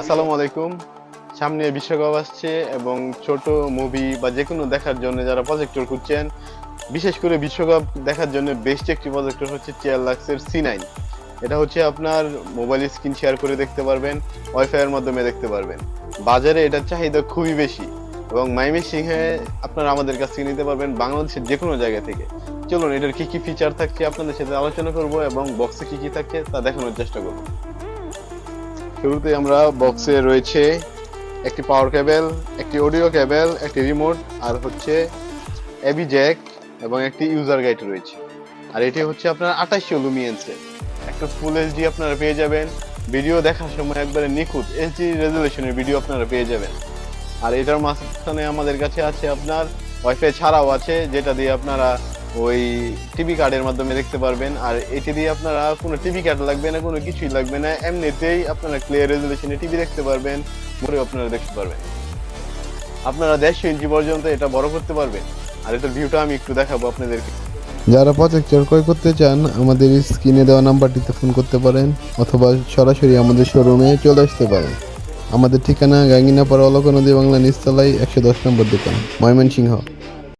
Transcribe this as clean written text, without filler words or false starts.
আসসালামু আলাইকুম। সামনে বিশ্বকাপ আসছে এবং ছোট মুভি বা যে কোনো দেখার জন্য যারা প্রজেক্টর খুঁজছেন, বিশেষ করে বিশ্বকাপ দেখার জন্য বেস্ট একটি প্রজেক্টর হচ্ছে টিআরলাক্সের C9। এটা হচ্ছে আপনার মোবাইল স্ক্রিন শেয়ার করে দেখতে পারবেন, ওয়াইফাই এর মাধ্যমে দেখতে পারবেন। বাজারে এটার চাহিদা খুবই বেশি এবং ময়মনসিংহে আপনারা আমাদের কাছ থেকে নিতে পারবেন বাংলাদেশের যে কোনো জায়গা থেকে। চলুন এটার কি কি ফিচার থাকছে আপনাদের সাথে আলোচনা করব এবং বক্সে কি কি থাকছে তা দেখানোর চেষ্টা করব। শুরুতে আমরা বক্সে রয়েছে একটি পাওয়ার কেবল, একটি অডিও কেবল, একটি রিমোট, আর হচ্ছে এবি জ্যাক এবং একটি ইউজার গাইড রয়েছে। আর এটি হচ্ছে আপনার 2800 লুমিয়েন্সের একটা ফুল এইচডি আপনারা পেয়ে যাবেন। ভিডিও দেখার সময় একবারে নিখুঁত এইচডি রেজুলেশনের ভিডিও আপনারা পেয়ে যাবেন। আর এটার মাঝখানে আমাদের কাছে আছে আপনার ওয়াইফাই ছাড়াও আছে, যেটা দিয়ে আপনারা ওই টিভি কার্ডের মাধ্যমে দেখতে পারবেন। আর এটি দিয়ে আপনারা কোনো টিভি কার্ড লাগবে না, কোনো কিছুই লাগবে না, এমনিতেই আপনারা ক্লিয়ার রেজুলেশনে টিভি দেখতে পারবেন, মোটেও আপনারা দেখতে পারবেন। আপনারা 150 ইঞ্চি পর্যন্ত এটা বড় করতে পারবেন। আর এটার ভিউটা আমি একটু দেখাবো আপনাদেরকে। যারা প্রজেক্টর ক্রয় করতে চান আমাদের স্ক্রিনে দেওয়া নাম্বারটিতে ফোন করতে পারেন অথবা সরাসরি আমাদের শোরুমে চলে আসতে পারেন। আমাদের ঠিকানা গাঙ্গিনাপাড়া অলকা নদী বাংলা নিচতলায় 110 নম্বর দোকান, ময়মনসিংহ।